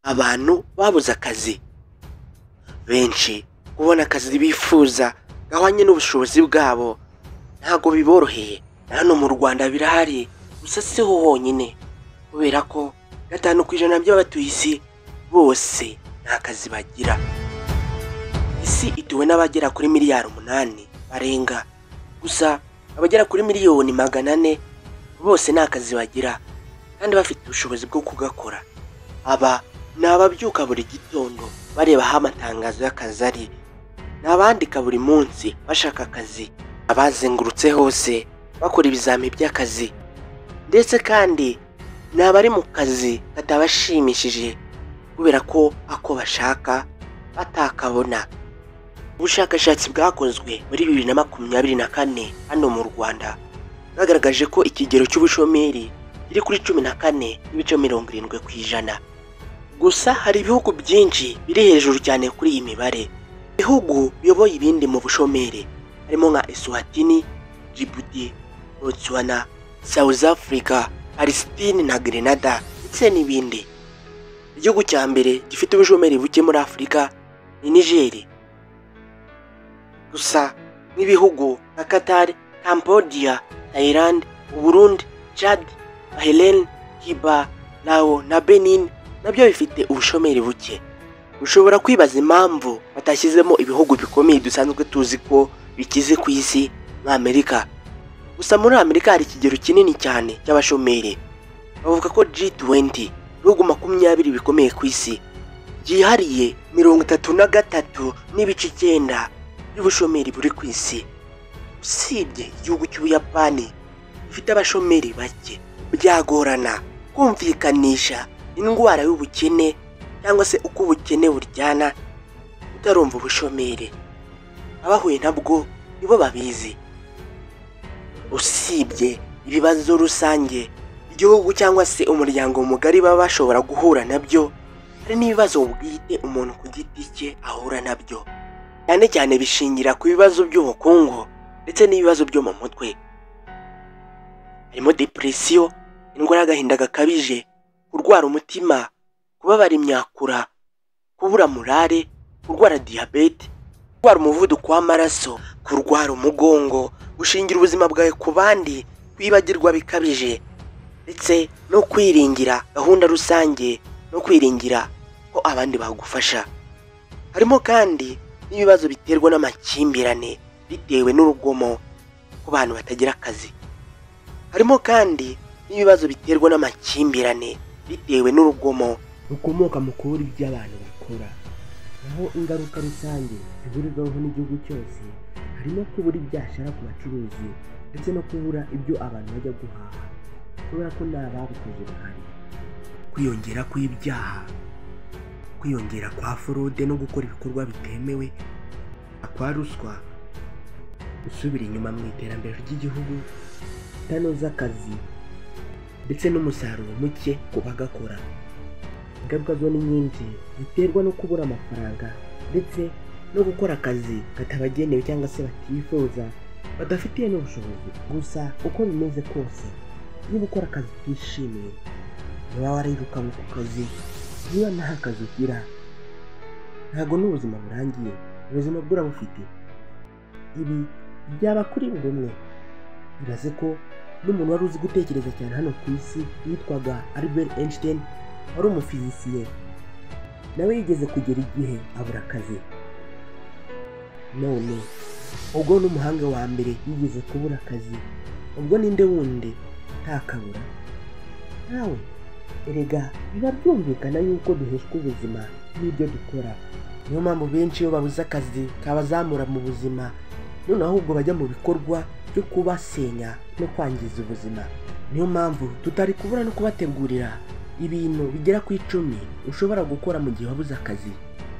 abantu babuze akazi benshi kubona akazi bifuza gahwanye n'ubushobozi bwabo ntago biboroheye. Hano mu Rwanda birahari gusa siho honyine, kubera ko 5% by'abatuye isi bose nta kazi bagira. Isi ituwe n'abagera kuri miliyari 8 barenga, gusa abagera kuri miliyoni 400 bose nta kazi bagira kandi bafite ubushobozi bwo kugakora. Aba ni ababyuka buri gitondo bareba aho amatangazo y'akazi ari, n'abandika buri munsi bashaka akazi, abazengurutse hose bakora ibizami by'akazi, ndetse kandi n'abari mu kazi katabashimishije kubera ko ako bashaka batakabona. Ubushakashatsi bwakozwe muri 2024 hano mu Rwanda bwagaragaje ko ikigero cy'ubushomeri kiri kuri 14.70%. Gusa hari ibihugu byinshi biri hejuru cyane kuri iyi mibare. Ibihugu biyoboye ibindi mu bushomeri harimo nka Eswatini, Djibouti, Botswana, South Africa, Palestine na Grenada ndetse n'ibindi. Igihugu cya mbere gifite ubushomeri buke muri Afrika ni Niger. Gusa nk'ibihugu nka Qatar, Cambodia, Thailand, Burundi, Chad, Bahrain, Cuba, Laos na Benin nabyo bifite ubushomeri buke. Ushobora kwibaza impamvu batashyizemo ibihugu bikomeye dusanzwe tuzi ko bikize ku isi nka Amerika. Gusa muri Amerika hari ikigero kinini cyane cy'abashomeri. Bavuga ko G20 ibihugu 20 bikomeye ku isi byihariye 33.9% y'ubushomeri buri ku isi. Usibye igihugu cy'Ubuyapani bifite abashomeri bake, byagorana kumvikanisha indwara y'ubukene cyangwa se uko ubukene buryana utarumva ubushomeri. Abahuye nabwo nibo babizi. Usibye ibibazo rusange igihugu cyangwa se umuryango mugari baba bashobora guhura nabyo, hari n'ibibazo bwite umuntu ku giti cye ahura nabyo, cyane cyane bishingira ku bibazo by'ubukungu ndetse n'ibibazo byo mu mutwe. Harimo depression, indwara y'agahinda gakabije, kurwara umutima, kubabara imyakura, kubura morale, kurwara diabete, kurwara umuvuduko w'amaraso, kurwara umugongo, gushingira ubuzima bwawe ku bandi, kwibagirwa bikabije, ndetse no kwiringira gahunda rusange no kwiringira ko abandi bagufasha. Harimo kandi n'ibibazo biterwa n'amakimbirane bitewe n'urugomo ku bantu batagira akazi. Harimo kandi n'ibibazo biterwa n'amakimbirane bitewe n'urugomo rukomoka mu kubura ibyo abantu bakora. Naho ingaruka rusange zihurirwaho n'igihugu cyose harimo kubura ibyashara ku bacuruzi ndetse no kubura ibyo abantu bajya guhaha kubera ko n'ababikoze bahari. Kwiyongera kw'ibyaha, kwiyongera kwa fraude no gukora ibikorwa bitemewe, kwa ruswa, gusubira inyuma mu iterambere ry'igihugu, kutanoza akazi ndetse n'umusaruro muke ku bagakora. Ingaruka zo ni nyinshi ziterwa no kubura amafaranga ndetse no gukora akazi katabagenewe cyangwa se batifuza, badafitiye n'ubushobozi. Gusa uko bimeze kose, niba ukora akazi utishimiye, niba warirukanwe ku kazi, niba nta kazi ugira, ntabwo n'ubuzima burangiye, ubuzima burabufite. Ibi byaba kuri buri umwe. Bibaze ko n'umuntu wari uzi gutekereza cyane hano ku isi yitwaga Albert Einstein, wari umufizisiye, nawe yigeze kugera igihe abura akazi. None ubwo n'umuhanga wa mbere yigeze kubura akazi, ubwo ninde wundi utakabura? Nawe erega biba byumvikana yuko duheshwa ubuzima n'ibyo dukora. Niyo mpamvu benshi iyo babuze akazi kabazamura mu buzima, none ahubwo bajya mu bikorwa byo kubasenya no kwangiza ubuzima. Niyo mpamvu tutari kubura no kubategurira ibintu bigera ku 10 ushobora gukora mu gihe wabuze akazi,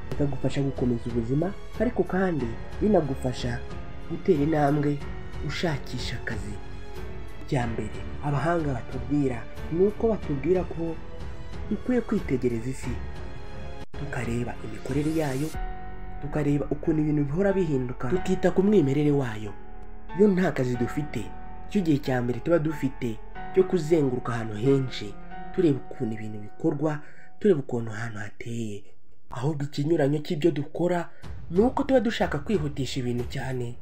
bikagufasha gukomeza ubuzima, ariko kandi binagufasha gutera intambwe ushakisha akazi. Cyambere abahanga batubwira nuko batubwira ko dukwiye kwitegereza isi, tukareba imikorere yayo, tukareba ukuntu ibintu bihora bihinduka, tukita ku mwimerere wayo. Iyo nta kazi dufite, cyo gihe cyambere tuba dufite cyo kuzenguruka ahantu henshi tureba ukuntu ibintu bikorwa, tureba ukuntu ahantu hateye. Ahubwo ikinyuranyo cy'ibyo dukora ni uko tuba dushaka kwihutisha ibintu cyane,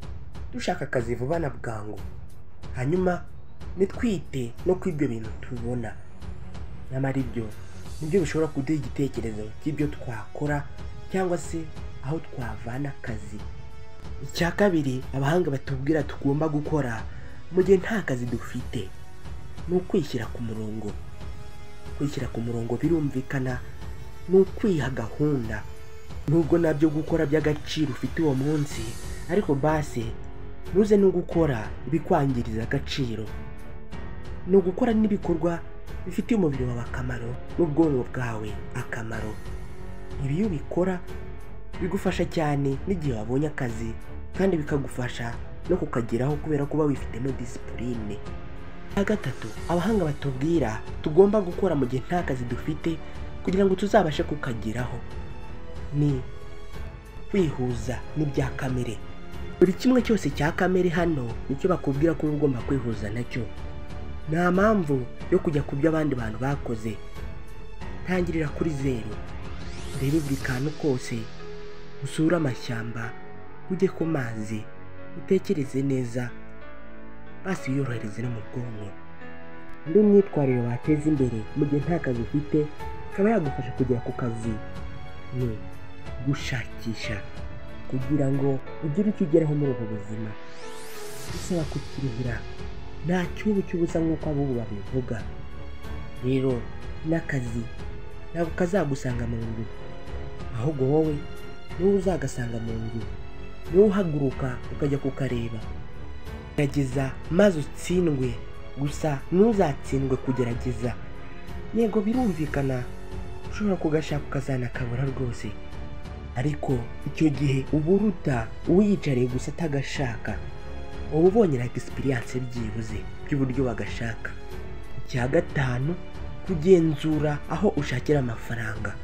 dushaka akazi vuba na bwangu, hanyuma nitwite no kw'ibyo bintu tubona. Nyamara ibyo nibyo bishobora kuduha igitekerezo cy'ibyo twakora cyangwa se aho twavana akazi. Icya kabiri abahanga batubwira tugomba gukora mu gihe nta kazi dufite ni ukwishyira ku murongo. Kwishyira ku murongo birumvikana ni ukwiha gahunda. Nubwo nabyo gukora by'agaciro ufite uwo munsi, ariko base ntuze no gukora ibikwangiriza agaciro. Ni ugukora n'ibikorwa bifitiye umubiri wawe akamaro n'ubwonko bwawe akamaro. Ibi iyo ubikora bigufasha cyane n'igihe wabonye akazi, kandi bikagufasha no kukageraho kubera kuba wifitemo disipurine. Icya gatatu abahanga batubwira tugomba gukora mu gihe nta kazi dufite kugira ngo tuzabashe kukageraho ni kwihuza n'ibya kamere. Buri kimwe cyose cya kamere hano nicyo bakubwira ko ugomba kwihuza nacyo. Nta mpamvu yo kujya ku byo abandi bantu bakoze. Tangirira kuri zero, urebe buri kantu kose, usure amashyamba, ujye ku mazi, utekereze neza, basi wiyorohereze no mu bwonko. Indi myitwarire wateza imbere mu gihe nta kazi ufite ikaba yagufasha kugera ku kazi ni gushakisha kugira ngo ugire icyo ugeraho muri ubu buzima. Bisaba kukirihira, nta cyubu cy'ubusa nk'uko abo babivuga. Rero n'akazi ntabwo kazagusanga mu nzu, ahubwo wowe niwe uzagasanga mu nzu. Niwe uhaguruka ukajya kukareba. Gerageza maze utsindwe, gusa ntuzatsindwe kugerageza. Yego birumvikana ushobora kugashaka ukazanakabura rwose, ariko icyo gihe uba uruta uwiyicariye gusa atagashaka. Uba ubonye like experience byibuze by'uburyo bagashaka. Icya gatanu kugenzura aho ushakira amafaranga.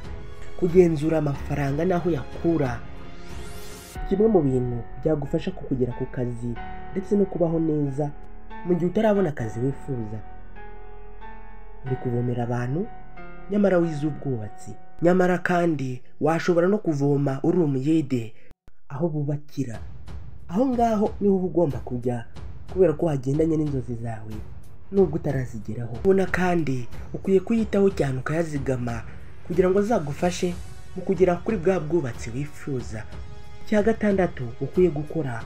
Kugenzura amafaranga n'aho yakura kimwe mu bintu byagufasha kukugera ku kazi ndetse no kubaho neza mu gihe utarabona akazi wifuza. Uri kuvomera abantu nyamara wize ubwubatsi, nyamara kandi washobora no kuvoma uri umuyede aho bubakira. Aho ngaho niho uba ugomba kujya kubera ko wagendanye n'inzozi zawe nubwo utarazigeraho. Ubona kandi ukwiye kuyitaho cyane ukayazigama kugira ngo azagufashe mu kugera kuri bwa bwubatsi wifuza. Icya gatandatu ukwiye gukora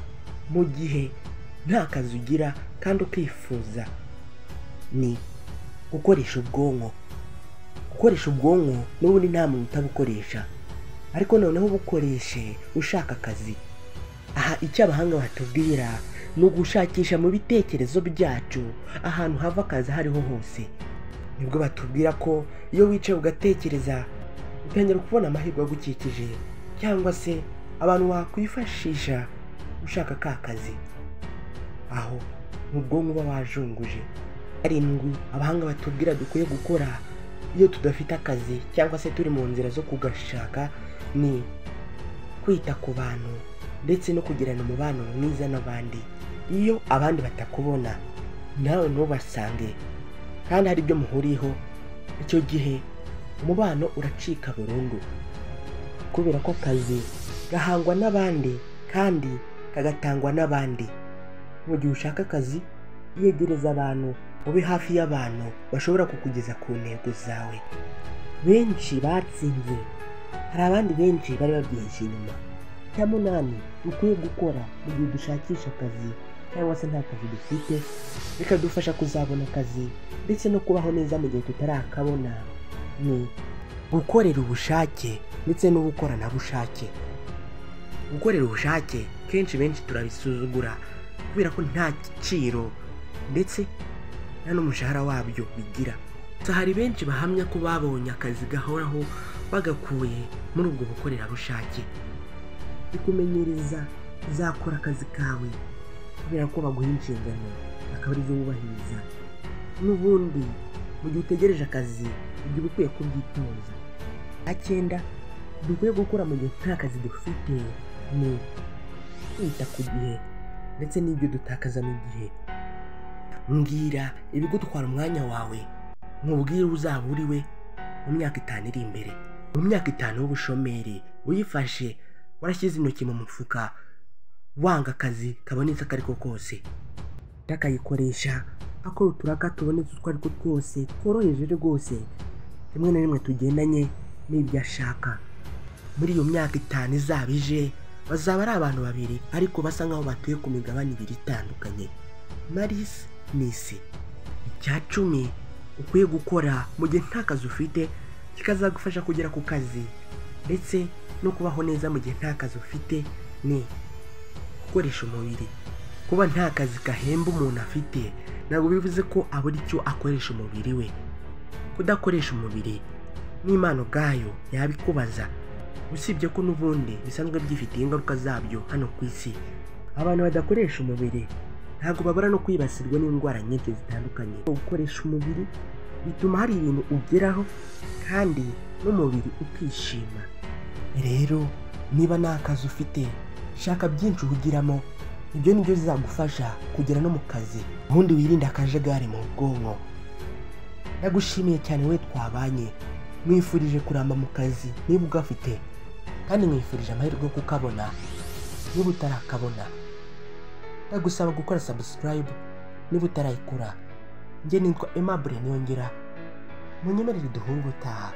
mu gihe nta kazi ugira kandi ukifuza ni gukoresha ubwonko. Gukoresha ubwonko n'ubundi nta muntu utabukoresha, ariko noneho ubukoreshe ushaka akazi. Aha icyo abahanga batubwira ni ugushakisha mu bitekerezo byacu ahantu hava akazi hariho hose. Nibwo batubwira ko iyo wicaye ugatekereza utangira kubona amahirwe agukikije cyangwa se abantu wakwifashisha ushaka ka kazi. Aho mu bwonko uba wajunguje. Arindwi abahanga batubwira dukwiye gukora iyo tudafite akazi cyangwa se turi mu nzira zo kugashaka ni kwita ku bantu ndetse no kugirana umubano mwiza n'abandi. Iyo abandi batakubona nawe ntubasange kandi hari ibyo muhuriyeho, icyo gihe umubano uracika burundu, kubera ko akazi gahangwa n'abandi kandi kagatangwa n'abandi. Mu gihe ushaka akazi yegereza abantu, ube hafi y'abantu bashobora kukugeza ku ntego zawe. Benshi batsinze, hari abandi benshi bari babyihishe inyuma. Icya munani dukwiye gukora mu gihe dushakisha akazi cyangwa se nta kazi dufite bikadufasha kuzabona akazi ndetse no kubaho neza mu gihe tutarakabona ni gukorera ubushake ndetse n'ubukoranabushake. Gukorera ubushake kenshi benshi turabisuzugura kubera ko nta giciro ndetse nta n'umushahara wabyo bigira. Hari benshi bahamya ko babonye akazi gahoraho bagakuye muri ubwo bukorerabushake. Bikumenyereza uzakora akazi kawe kubera ko baguha inshingano akaba arizo wubahiriza. N'ubundi mu gihe utegereje akazi ibyo ukwiye kubyitoza. Icyenda dukwiye gukora mu gihe nta kazi dufite ni kwita ku gihe ndetse n'ibyo dutakaza mu gihe. Mbwira ibigutwara umwanya wawe, nkubwire uzaba uriwe mu myaka 5 iri imbere. Mu myaka 5 y'ubushomeri uyifashe warashyize intoki mu mufuka wanga akazi kabonetse akariko kose, takayikoresha akora uturaka tubonetse utwo ariko twose tworoheje rwose, rimwe na rimwe tugendanye n'ibyo ashaka. Muri iyo myaka 5 izabije bazaba ari abantu babiri ariko basa nkaho batuye ku migabane 2 itandukanye, Mars n'isi. Icya 10 ukwiye gukora mu gihe nta kazi ufite kikazagufasha kugera ku kazi ndetse no kubaho neza mu gihe nta kazi ufite ni gukoresha umubiri. Kuba nta kazi gahemba umuntu afite ntabwo bivuze ko abura icyo akoresha umubiri we. Kudakoresha umubiri n'Imana ubwayo yabikubaza, usibye ko n'ubundi bisanzwe byifitiye ingaruka zabyo hano ku isi. Abantu badakoresha umubiri ntabwo babura no kwibasirwa n'indwara nyinshi zitandukanye. Gukoresha umubiri bituma hari ibintu ugeraho kandi n'umubiri ukishima. Rero niba nta kazi ufite shaka byinshi uhugiramo, ibyo nibyo bizagufasha kugera no mu kazi, ubundi wirinde akajagari mu bwonko. Ndagushimiye cyane we twabanye, mwifurije kuramba mu kazi niba ugafite, kandi mwifurije amahirwe yo kukabona niba utarakabona. Ndagusaba gukora subscribe niba utarayikora. Njye nitwa Aimable Niyongera, munyemerere duhure ubutaha.